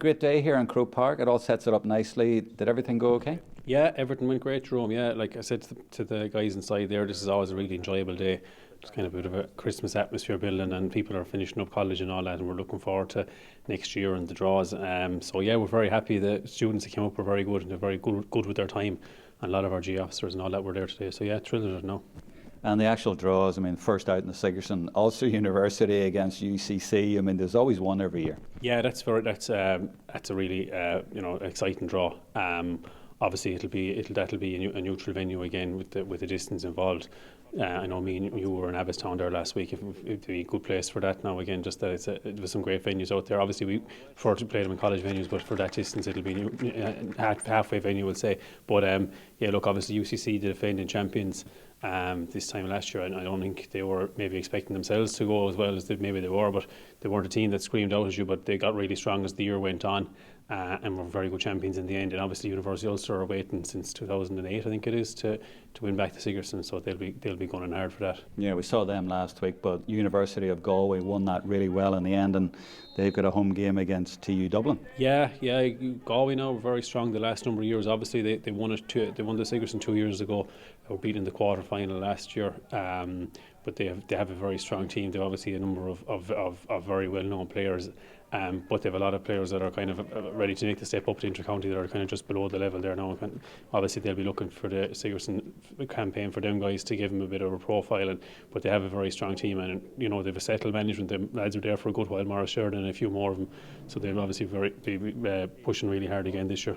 Great day here in Croke Park. It all sets it up nicely. Did everything go okay? Yeah, everything went great, Jerome. Yeah, like I said to the guys inside there, this is always a really enjoyable day. It's kind of a bit of a Christmas atmosphere building, and people are finishing up college and all that, and we're looking forward to next year and the draws. So yeah, we're very happy. The students that came up were very good, and they're very good with their time. And a lot of our G officers and all that were there today. So yeah, thrilled with it now. And the actual draws, I mean, first out in the Sigerson, Ulster University against UCC. I mean, there's always one every year. Yeah, that's a really exciting draw. Obviously, that'll be a neutral venue again with the distance involved. I know me and you were in Abbottstown there last week. It'd be a good place for that now again. Just that there was some great venues out there. Obviously, we prefer to play them in college venues, but for that distance, it'll be halfway venue, we'll say. But yeah, look, obviously UCC, the defending champions. This time last year, and I don't think they were maybe expecting themselves to go as well as maybe they were, but they weren't a team that screamed out at you, but they got really strong as the year went on, and were very good champions in the end. And obviously University of Ulster are waiting since 2008, I think it is, to win back the Sigerson, so they'll be going hard for that. Yeah, we saw them last week, but University of Galway won that really well in the end, and they've got a home game against TU Dublin. Yeah, Galway now are very strong the last number of years. Obviously they won the Sigerson 2 years ago. They were beaten in the quarter final last year, but they have a very strong team. They have obviously a number of very well known players, but they have a lot of players that are kind of ready to make the step up to inter-county that are kind of just below the level there now. Obviously they'll be looking for the Sigerson campaign for them guys to give them a bit of a profile, but they have a very strong team, and they have a settled management. The lads are there for a good while, Morris Sheridan and a few more of them, so they'll obviously be pushing really hard again this year.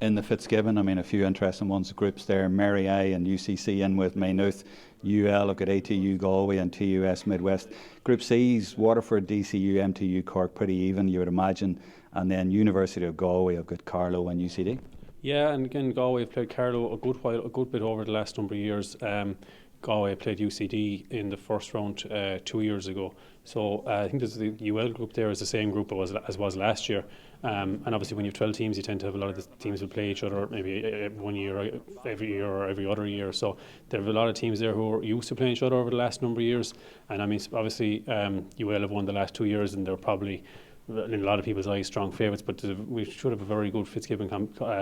In the Fitzgibbon, I mean, a few interesting ones, groups there. Mary I and UCC in with Maynooth. UL, look at ATU Galway and TUS Midwest. Group C's, Waterford, DCU, MTU Cork, pretty even, you would imagine. And then University of Galway, I've got Carlow and UCD. Yeah, and again, Galway have played Carlow a good bit over the last number of years. Galway played UCD in the first round 2 years ago. So I think the UL group there is the same group as was last year. And obviously when you have 12 teams, you tend to have a lot of the teams will play each other maybe 1 year, every year or every other year. So there are a lot of teams there who are used to playing each other over the last number of years. And I mean, obviously UL have won the last 2 years, and they're probably, in a lot of people's eyes, strong favourites, but we should have a very good Fitzgibbon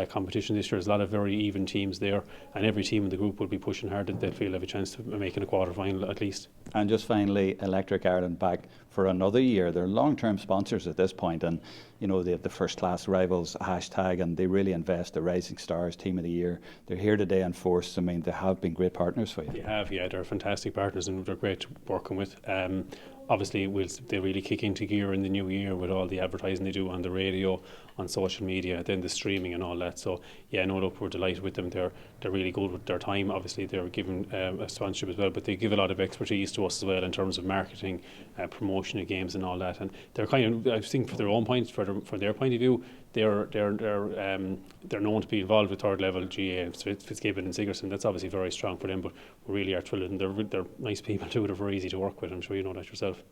competition this year. There's a lot of very even teams there, and every team in the group will be pushing hard that they feel have a chance of making a quarter final at least. And just finally, Electric Ireland back for another year. They're long-term sponsors at this point, and they have the first-class rivals hashtag, and they really invest. The Rising Stars Team of the Year. They're here today in force. I mean, they have been great partners for you. They have, yeah. They're fantastic partners, and they're great working with. Obviously, they really kick into gear in the new year with all the advertising they do on the radio, on social media, then the streaming and all that. So yeah, no, look, we're delighted with them. They're really good with their time. Obviously, they're given a sponsorship as well, but they give a lot of expertise to us as well in terms of marketing, promotion of games and all that. And they're kind of, I think, for their own point, for their point of view, they're known to be involved with third level GA and Fitzgibbon and Sigerson. That's obviously very strong for them, but we really are thrilled, and they're nice people too. They're very easy to work with. I'm sure you know that yourself.